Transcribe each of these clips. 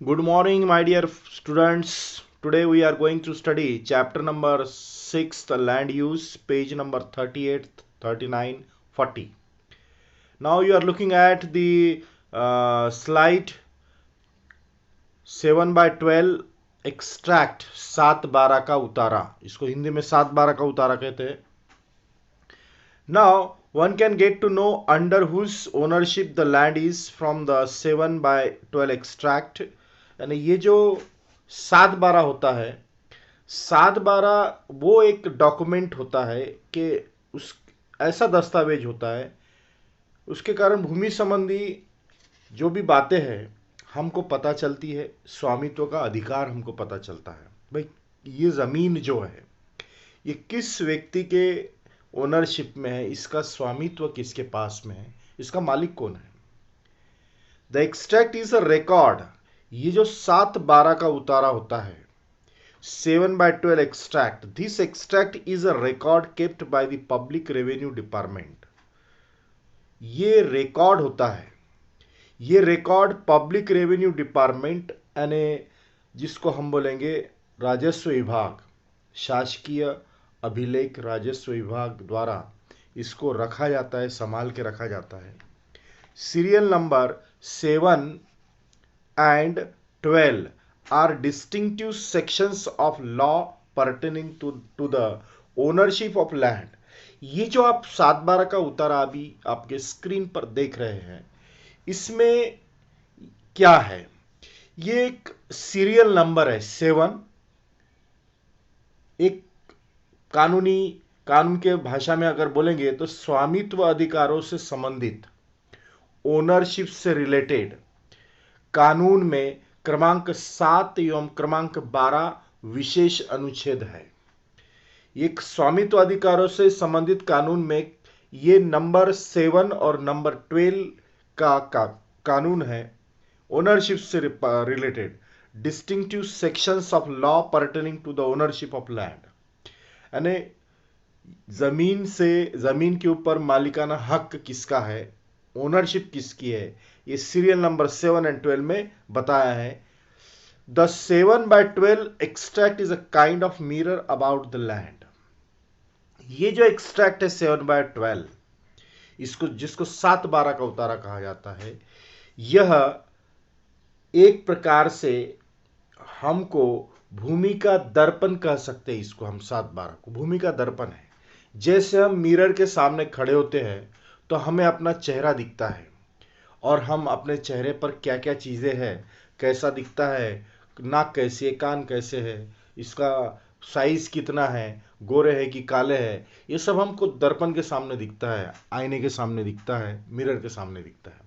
Good morning, my dear students. Today we are going to study chapter number 6, the land use, page number 38, 39, 40. Now you are looking at the slide 7/12 extract 7/12 का उतारा. इसको हिंदी में 7/12 का उतारा कहते हैं. Now one can get to know under whose ownership the land is from the 7/12 extract. यानी ये जो 7/12 होता है, 7/12 वो एक डॉक्यूमेंट होता है कि उस ऐसा दस्तावेज होता है, उसके कारण भूमि संबंधी जो भी बातें हैं हमको पता चलती है, स्वामित्व का अधिकार हमको पता चलता है. भाई ये ज़मीन जो है ये किस व्यक्ति के ओनरशिप में है, इसका स्वामित्व किसके पास में है, इसका मालिक कौन है. The extract is a record. ये जो 7/12 का उतारा होता है, 7/12 extract. This extract is a record kept by the public revenue department. ये रिकॉर्ड होता है, ये रिकॉर्ड पब्लिक रेवेन्यू डिपार्टमेंट यानी जिसको हम बोलेंगे राजस्व विभाग, शासकीय अभिलेख राजस्व विभाग द्वारा इसको रखा जाता है, संभाल के रखा जाता है. Serial number 7 and 12 are distinctive sections of law pertaining to the ownership of land. ये जो आप 7/12 का उतारा अभी आपके स्क्रीन पर देख रहे हैं, इसमें क्या है? ये एक सीरियल नंबर है 7. एक कानून के भाषा में अगर बोलेंगे तो स्वामित्व अधिकारों से संबंधित, ओनरशिप से रिलेटेड कानून में क्रमांक 7 एवं क्रमांक 12 विशेष अनुच्छेद है. एक स्वामित्व अधिकारों से संबंधित कानून में ये नंबर 7 और नंबर 12 का कानून है. ओनरशिप से related distinctive sections of law pertaining to the ownership of land, यानी जमीन के ऊपर मालिकाना हक किसका है, ओनरशिप किसकी है, ये सीरियल नंबर 7 एंड 12 में बताया है. The 7/12 extract is a kind of mirror about the land. ये जो एक्सट्रैक्ट है 7/12, इसको जिसको 7/12 का उतारा कहा जाता है, यह एक प्रकार से हमको भूमि का दर्पण कह सकते हैं. इसको हम 7/12 को भूमि का दर्पण है. जैसे हम मिरर के सामने खड़े होते हैं तो हमें अपना चेहरा दिखता है और हम अपने चेहरे पर क्या क्या चीज़ें हैं, कैसा दिखता है, नाक कैसी है, कान कैसे है, इसका साइज कितना है, गोरे है कि काले है, ये सब हमको दर्पण के सामने दिखता है, आईने के सामने दिखता है, मिरर के सामने दिखता है.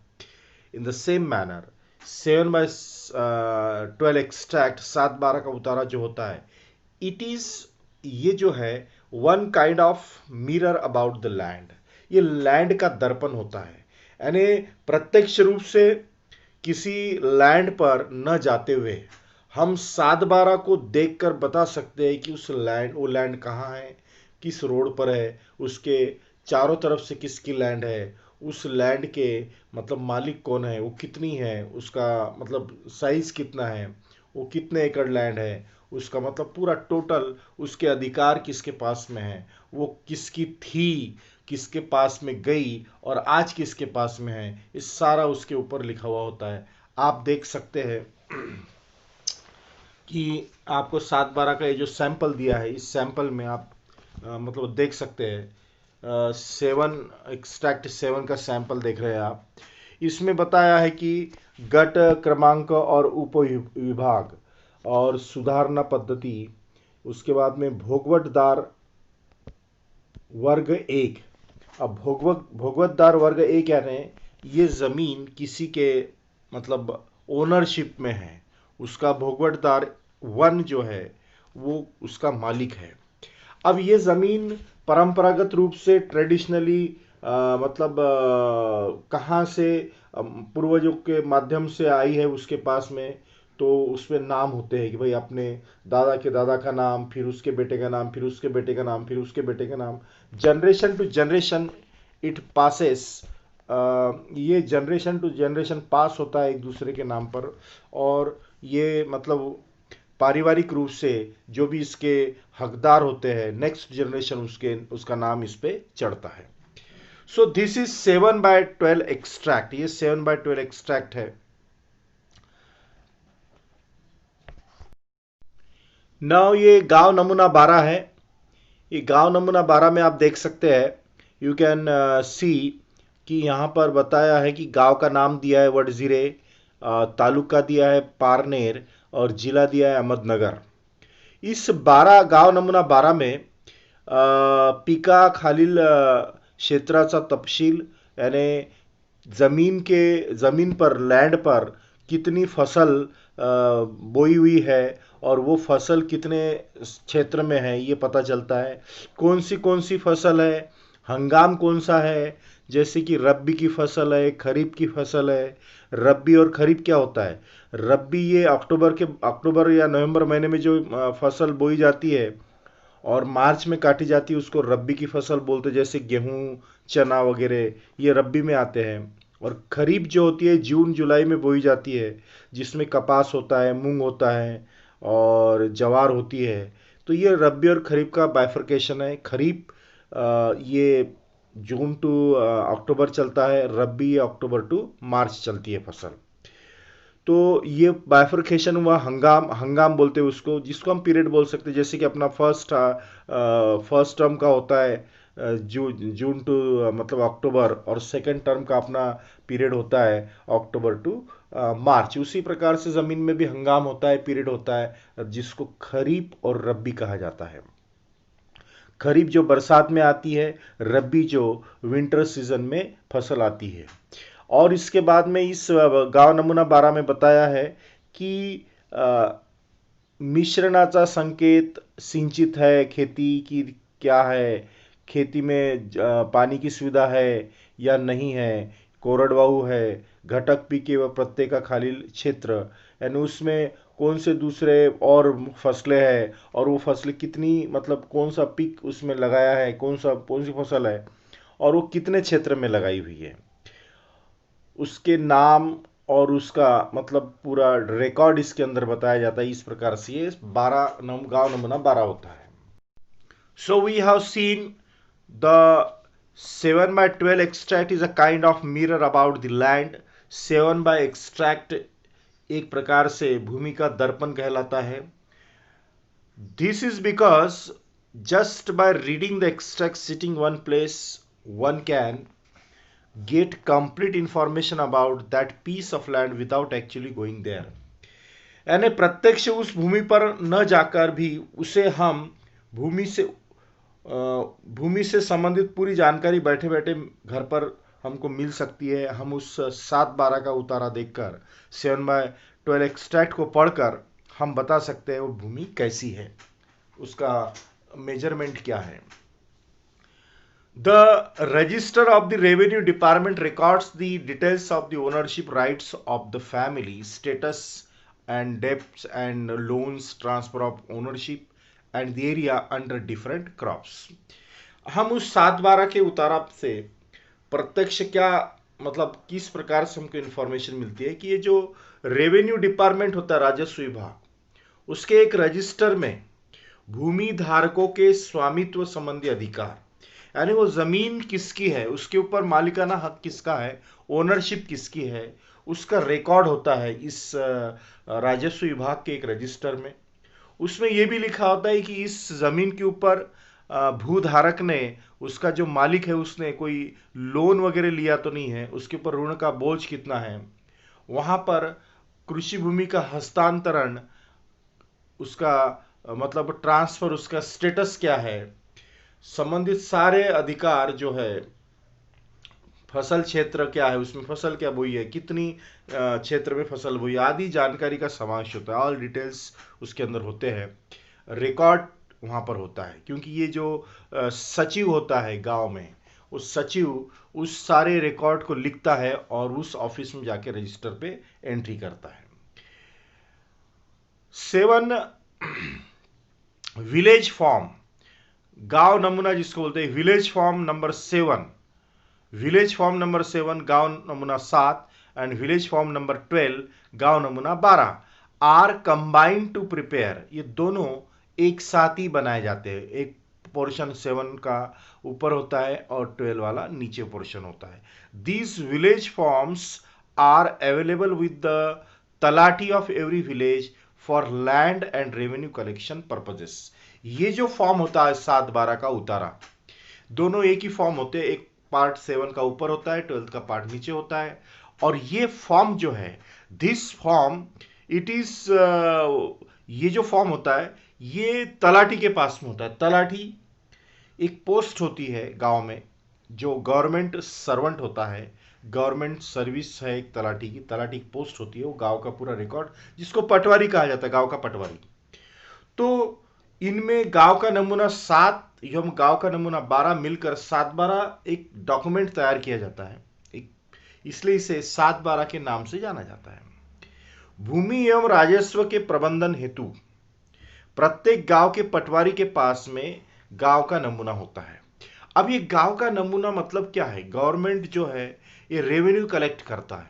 In the same manner 7/12 extract 7/12 का उतारा जो होता है, इट इज ये जो है one kind of mirror about the land. ये लैंड का दर्पण होता है, यानी प्रत्यक्ष रूप से किसी लैंड पर न जाते हुए हम 7/12 को देखकर बता सकते हैं कि वो लैंड कहाँ है, किस रोड पर है, उसके चारों तरफ से किसकी लैंड है, उस लैंड के मतलब मालिक कौन है, वो कितनी है, उसका मतलब साइज कितना है, वो कितने एकड़ लैंड है, उसका मतलब पूरा टोटल उसके अधिकार किसके पास में है, वो किसकी थी, किसके पास में गई और आज किसके पास में है, इस सारा उसके ऊपर लिखा हुआ होता है. आप देख सकते हैं कि आपको 7/12 का ये जो सैंपल दिया है, इस सैंपल में आप मतलब देख सकते हैं 7 का सैंपल देख रहे हैं आप. इसमें बताया है कि गट क्रमांक और उपविभाग और सुधारना पद्धति, उसके बाद में भोगवटदार वर्ग 1. अब भोगवतदार वर्ग 1 यानी ये ज़मीन किसी के मतलब ओनरशिप में है, उसका भोगवटदार 1 जो है वो उसका मालिक है. अब ये ज़मीन परंपरागत रूप से ट्रेडिशनली मतलब कहाँ से पूर्वजों के माध्यम से आई है उसके पास में, तो उसमें नाम होते हैं कि भाई अपने दादा के दादा का नाम, फिर उसके बेटे का नाम, फिर उसके बेटे का नाम, फिर उसके बेटे का नाम, generation to generation it passes ये जनरेशन टू जनरेशन पास होता है एक दूसरे के नाम पर, और ये मतलब पारिवारिक रूप से जो भी इसके हकदार होते हैं नेक्स्ट जनरेशन उसका नाम इस पे चढ़ता है। सो दिस इज 7/12 एक्सट्रैक्ट, ये 7/12 एक्सट्रैक्ट है। नाउ ये गांव नमूना 12 है। ये गांव नमूना 12 में आप देख सकते हैं, यू कैन सी कि यहाँ पर बताया है कि गांव का नाम दिया है वडजिरे, तालुका दिया है पारनेर, और जिला दिया है अहमदनगर। इस 12 गांव नमूना 12 में पिका खालील क्षेत्राचा तपशील, यानी जमीन पर, लैंड पर कितनी फसल बोई हुई है और वो फसल कितने क्षेत्र में है ये पता चलता है। कौन सी फसल है, हंगाम कौन सा है, जैसे कि रब्बी की फसल है, खरीफ की फसल है। रब्बी और खरीफ क्या होता है? रब्बी ये अक्टूबर या नवंबर महीने में जो फसल बोई जाती है और मार्च में काटी जाती है उसको रब्बी की फसल बोलते हैं, जैसे गेहूं, चना वगैरह ये रब्बी में आते हैं। और खरीफ जो होती है जून जुलाई में बोई जाती है, जिसमें कपास होता है, मूंग होता है और ज्वार होती है। तो ये रब्बी और खरीफ का बाइफर्केशन है। खरीफ ये जून टू अक्टूबर चलता है, रब्बी अक्टूबर टू मार्च चलती है फसल। तो ये बाइफर्केशन हुआ। हंगाम, हंगाम बोलते हैं उसको, जिसको हम पीरियड बोल सकते हैं। जैसे कि अपना फर्स्ट टर्म का होता है जून टू मतलब अक्टूबर, और सेकंड टर्म का अपना पीरियड होता है अक्टूबर टू मार्च। उसी प्रकार से ज़मीन में भी हंगाम होता है, पीरियड होता है, जिसको खरीफ और रब्बी कहा जाता है। खरीफ जो बरसात में आती है, रब्बी जो विंटर सीजन में फसल आती है। और इसके बाद में इस गांव नमूना 12 में बताया है कि अ, मिश्रणाचा संकेत सिंचित है खेती की क्या है, खेती में पानी की सुविधा है या नहीं है, कोरडवाहू है, घटक पीके व प्रत्येक का खालील क्षेत्र, यानी उसमें कौन से दूसरे और फसलें हैं, और वो फसलें कितनी, मतलब कौन सा पिक उसमें लगाया है, कौन सी फसल है, और वो कितने क्षेत्र में लगाई हुई है, उसके नाम और उसका मतलब पूरा रिकॉर्ड इसके अंदर बताया जाता है। इस प्रकार से ये 12 गांव नमूना 12 होता है। So we have seen the 7/12 extract is a kind of mirror about the land. 7 by extract एक प्रकार से भूमि का दर्पण कहलाता है। This is because just by reading the extract sitting one place, one can get complete information about that piece of land without actually going there. यानी प्रत्यक्ष उस भूमि पर न जाकर भी उसे हम भूमि से भूमि से संबंधित पूरी जानकारी बैठे बैठे घर पर हमको मिल सकती है। हम उस 7/12 का उतारा देखकर, 7/12 एक्सट्रैक्ट को पढ़कर हम बता सकते हैं वो भूमि कैसी है, उसका मेजरमेंट क्या है। The register of the revenue department records the details of the ownership rights of the family, status and debts and loans, transfer of ownership and the area under different crops. हम उस 7/12 के उतारा से प्रत्यक्ष क्या मतलब किस प्रकार से हमको इंफॉर्मेशन मिलती है कि ये जो रेवेन्यू डिपार्टमेंट होता है, राजस्व विभाग, उसके एक रजिस्टर में भूमि धारकों के स्वामित्व संबंधी अधिकार, यानी वो जमीन किसकी है, उसके ऊपर मालिकाना हक किसका है, ओनरशिप किसकी है, उसका रिकॉर्ड होता है इस राजस्व विभाग के एक रजिस्टर में। उसमें यह भी लिखा होता है कि इस जमीन के ऊपर भूधारक ने, उसका जो मालिक है, उसने कोई लोन वगैरह लिया तो नहीं है, उसके ऊपर ऋण का बोझ कितना है, वहां पर कृषि भूमि का हस्तांतरण, उसका मतलब ट्रांसफर, उसका स्टेटस क्या है, संबंधित सारे अधिकार जो है, फसल क्षेत्र क्या है, उसमें फसल क्या बोई है, कितनी क्षेत्र में फसल बोई, आदि जानकारी का समावेश होता है। ऑल डिटेल्स उसके अंदर होते हैं, रिकॉर्ड वहां पर होता है। क्योंकि ये जो सचिव होता है गांव में, उस सचिव उस सारे रिकॉर्ड को लिखता है और उस ऑफिस में जाके रजिस्टर पे एंट्री करता है। 7 विलेज फॉर्म, गांव नमूना जिसको बोलते हैं, village form number 7 village form number 7 गांव नमूना 7 एंड विलेज फॉर्म नंबर 12 गांव नमूना 12 आर कंबाइंड टू प्रिपेयर। ये दोनों एक साथ ही बनाए जाते हैं। एक पोर्शन 7 का ऊपर होता है और 12 वाला नीचे पोर्शन होता है। These village forms are available with the talathi of every village for land and revenue collection purposes. ये जो फॉर्म होता है 7-12 का उतारा, दोनों एक ही फॉर्म होते हैं। एक पार्ट 7 का ऊपर होता है, 12 का पार्ट नीचे होता है। और ये फॉर्म जो है, दिस फॉर्म इट इज, ये जो फॉर्म होता है ये तलाठी के पास में होता है। तलाठी एक पोस्ट होती है गांव में, जो गवर्नमेंट सर्वेंट होता है, गवर्नमेंट सर्विस है एक तलाठी की। तलाठी की पोस्ट होती है, वो गांव का पूरा रिकॉर्ड, जिसको पटवारी कहा जाता है, गांव का पटवारी। तो इनमें गांव का नमूना 7 एवं गांव का नमूना 12 मिलकर 7-12 एक डॉक्यूमेंट तैयार किया जाता है। इसलिए इसे 7-12 के नाम से जाना जाता है। भूमि एवं राजस्व के प्रबंधन हेतु प्रत्येक गांव के पटवारी के पास में गांव का नमूना होता है। अब ये गांव का नमूना मतलब क्या है? गवर्नमेंट जो है ये रेवेन्यू कलेक्ट करता है।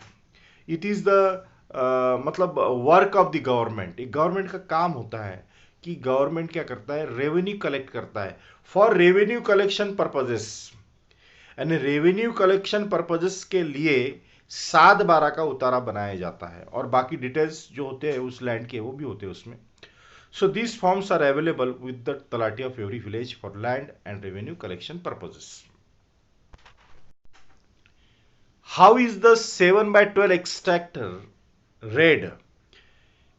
इट इज द मतलब वर्क ऑफ द गवर्नमेंट। एक गवर्नमेंट का काम होता है कि गवर्नमेंट क्या करता है, रेवेन्यू कलेक्ट करता है फॉर रेवेन्यू कलेक्शन पर्पजेस। यानी रेवेन्यू कलेक्शन पर्पजेस के लिए 7-12 का उतारा बनाया जाता है, और बाकी डिटेल्स जो होते हैं उस लैंड के वो भी होते हैं उसमें। So these forms are available with the talati of every village for land and revenue collection purposes. How is the 7/12 extract read?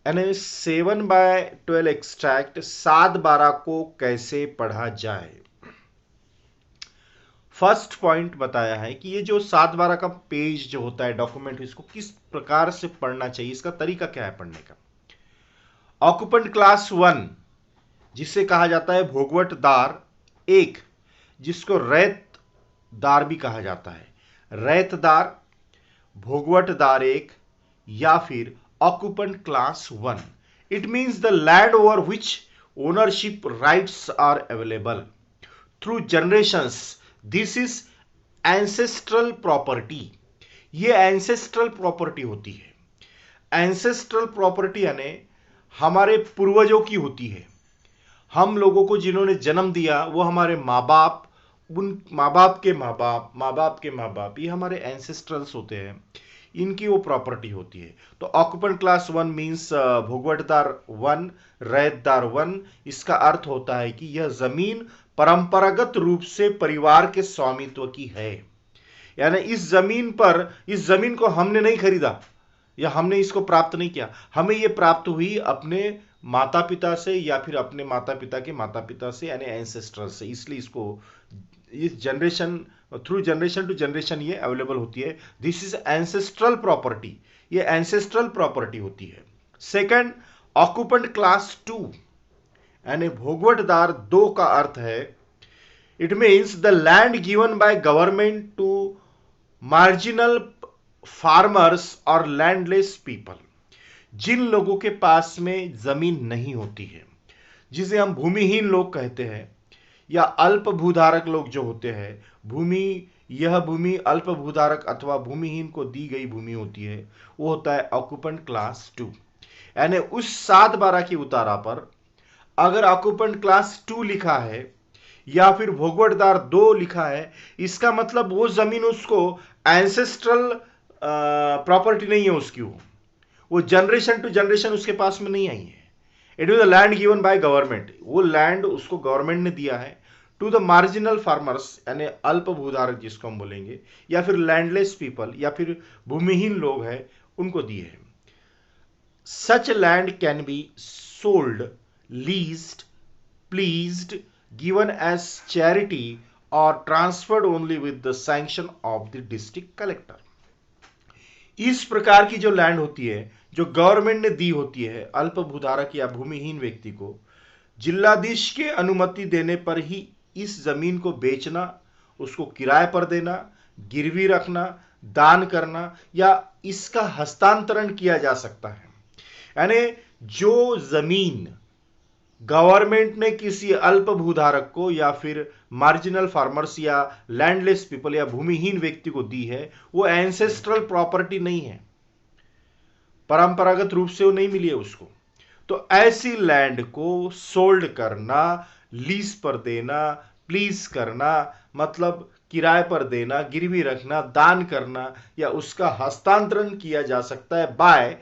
यानी 7/12 extract 7-12 को कैसे पढ़ा जाए? फर्स्ट पॉइंट बताया है कि ये जो 7-12 का पेज जो होता है डॉक्यूमेंट, इसको किस प्रकार से पढ़ना चाहिए, इसका तरीका क्या है पढ़ने का। ऑक्यूपेंट क्लास 1 जिसे कहा जाता है भोगवटदार 1, जिसको रैतदार भी कहा जाता है। रैतदार, भोगवटदार 1 या फिर occupant class 1। It means the land over which ownership rights are available through generations. This is ancestral property. ये एंसेस्ट्रल प्रॉपर्टी होती है। एंसेस्ट्रल प्रॉपर्टी यानी हमारे पूर्वजों की होती है। हम लोगों को जिन्होंने जन्म दिया वो हमारे माँ बाप, उन माँ बाप के माँ बाप, माँ बाप के माँ बाप, ये हमारे एंसेस्ट्रल्स होते हैं, इनकी वो प्रॉपर्टी होती है। तो ऑक्यूपेंट क्लास 1 मीन्स भोगवटदार 1, रैतदार 1। इसका अर्थ होता है कि यह जमीन परंपरागत रूप से परिवार के स्वामित्व की है। यानी इस जमीन को हमने नहीं खरीदा या हमने इसको प्राप्त नहीं किया, हमें ये प्राप्त हुई अपने माता पिता से या फिर अपने माता पिता के माता पिता से, यानी एंसेस्टर से। इसलिए इसको इस generation through generation to generation ये अवेलेबल होती है। दिस इज एंसेस्ट्रल प्रॉपर्टी, ये एंसेस्ट्रल प्रॉपर्टी होती है। सेकंड, ऑक्यूपेंट क्लास 2 यानी भोगवटदार 2 का अर्थ है, it means the land given by government to marginal farmers और लैंडलेस पीपल। जिन लोगों के पास में जमीन नहीं होती है, जिसे हम भूमिहीन लोग कहते हैं, या अल्प भूधारक लोग जो होते हैं, यह भूमि अल्प भूधारक अथवा भूमिहीन को दी गई भूमि होती है, वो होता है ऑक्यूपेंट क्लास 2। यानी उस 7-12 की उतारा पर अगर ऑक्यूपेंट क्लास 2 लिखा है या फिर भोगवटदार 2 लिखा है, इसका मतलब वो जमीन उसको एंसेस्ट्रल प्रॉपर्टी नहीं है उसकी, वो जनरेशन टू जनरेशन उसके पास में नहीं आई है। It is the land given by government, वो लैंड उसको गवर्नमेंट ने दिया है टू द मार्जिनल फार्मर्स यानी अल्प भूधारक जिसको हम बोलेंगे, या फिर लैंडलेस पीपल या फिर भूमिहीन लोग हैं, उनको दिए हैं। Such land can be sold, leased, pledged, given as charity और transferred only with the sanction of the district collector. इस प्रकार की जो लैंड होती है जो गवर्नमेंट ने दी होती है अल्प भूधारक या भूमिहीन व्यक्ति को, जिलाधीश के अनुमति देने पर ही इस जमीन को बेचना, उसको किराए पर देना, गिरवी रखना, दान करना या इसका हस्तांतरण किया जा सकता है। यानी जो जमीन गवर्नमेंट ने किसी अल्प भूधारक को या फिर मार्जिनल फार्मर्स या लैंडलेस पीपल या भूमिहीन व्यक्ति को दी है, वो एंसेस्ट्रल प्रॉपर्टी नहीं है, परंपरागत रूप से वो नहीं मिली है उसको। तो ऐसी लैंड को सोल्ड करना, लीज पर देना, प्लीज करना, मतलब किराए पर देना, गिरवी रखना, दान करना या उसका हस्तांतरण किया जा सकता है by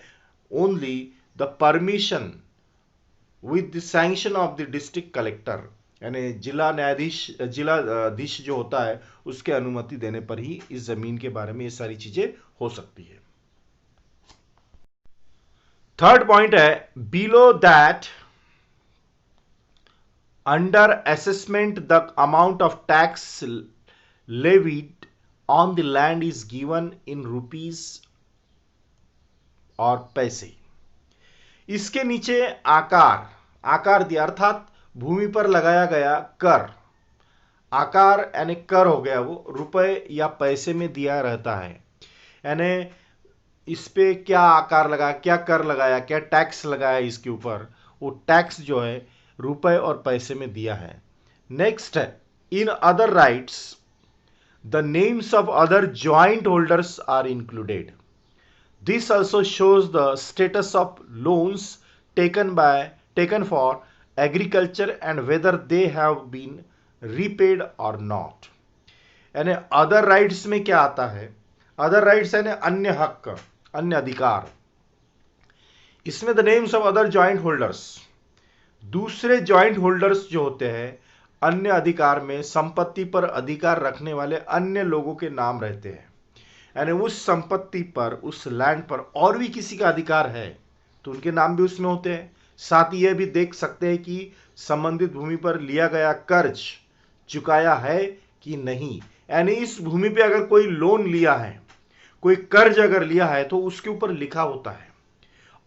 only the permission with the sanction of the district collector, यानी जिला न्यायाधीश, जिलाधीश जो होता है उसके अनुमति देने पर ही इस जमीन के बारे में ये सारी चीजें हो सकती है। थर्ड पॉइंट है below that under assessment the amount of tax levied on the land is given in rupees और पैसे। इसके नीचे आकार, आकार दिया अर्थात भूमि पर लगाया गया कर, आकार यानी कर हो गया, वो रुपए या पैसे में दिया रहता है, यानी इस पे क्या आकार लगाया, क्या कर लगाया, क्या टैक्स लगाया इसके ऊपर, वो टैक्स जो है रुपए और पैसे में दिया है। नेक्स्ट है in other rights the names of other joint holders are included. This also shows the status of loans taken for agriculture and whether they have been repaid or not। यानी अदर राइट्स में क्या आता है, other rights यानी अन्य हक, अन्य अधिकार। इसमें the names of other joint holders, दूसरे ज्वाइंट होल्डर्स जो होते हैं अन्य अधिकार में संपत्ति पर अधिकार रखने वाले अन्य लोगों के नाम रहते हैं, यानी उस संपत्ति पर, उस लैंड पर और भी किसी का अधिकार है तो उनके नाम भी उसमें होते हैं। साथ ही यह भी देख सकते हैं कि संबंधित भूमि पर लिया गया कर्ज चुकाया है कि नहीं, यानी इस भूमि पे अगर कोई लोन लिया है, कोई कर्ज अगर लिया है तो उसके ऊपर लिखा होता है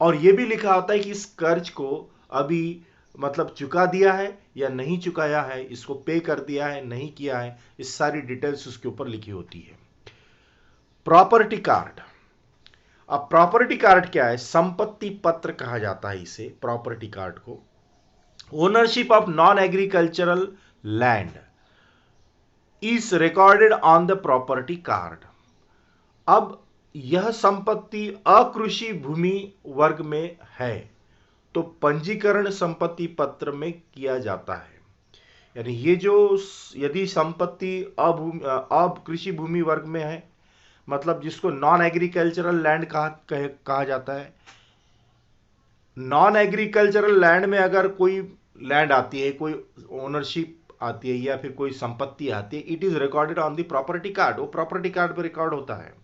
और यह भी लिखा होता है कि इस कर्ज को अभी मतलब चुका दिया है या नहीं चुकाया है, इसको पे कर दिया है नहीं किया है, इस सारी डिटेल्स उसके ऊपर लिखी होती है। प्रॉपर्टी कार्ड, अब प्रॉपर्टी कार्ड क्या है, संपत्ति पत्र कहा जाता है इसे, प्रॉपर्टी कार्ड को। Ownership of non agricultural land is recorded on the property card. अब यह संपत्ति अकृषि भूमि वर्ग में है तो पंजीकरण संपत्ति पत्र में किया जाता है, यानी ये जो यदि संपत्ति अकृषि भूमि वर्ग में है, मतलब जिसको नॉन एग्रीकल्चरल लैंड कहा जाता है। नॉन एग्रीकल्चरल लैंड में अगर कोई लैंड आती है, कोई ओनरशिप आती है या फिर कोई संपत्ति आती है, it is recorded on the property card, वो प्रॉपर्टी कार्ड पर रिकॉर्ड होता है।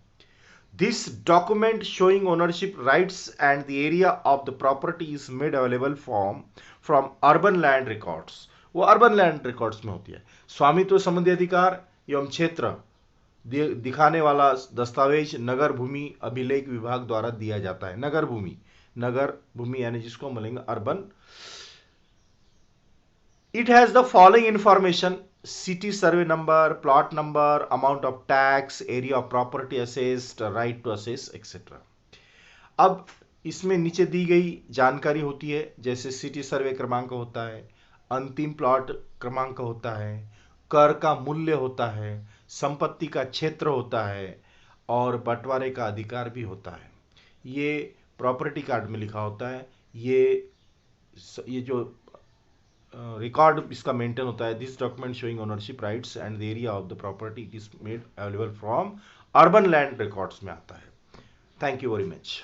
This document showing ownership rights and the area of the property is made available from urban land records, वो अर्बन लैंड रिकॉर्ड्स में होती है। स्वामित्व संबंधी अधिकार एवं क्षेत्र दिखाने वाला दस्तावेज नगर भूमि अभिलेख विभाग द्वारा दिया जाता है। नगर भूमि यानी जिसको हम बोलेंगे urban. It has the following information, city survey number, plot number, amount of tax, area of property assessed, right to assess etcetera. अब इसमें नीचे दी गई जानकारी होती है, जैसे सिटी सर्वे क्रमांक होता है, अंतिम प्लॉट क्रमांक होता है, कर का मूल्य होता है, संपत्ति का क्षेत्र होता है और बंटवारे का अधिकार भी होता है। ये प्रॉपर्टी कार्ड में लिखा होता है। ये जो रिकॉर्ड इसका मेंटेन होता है, this document showing ownership rights and the area of the property it is made available from urban land records में आता है। Thank you very much.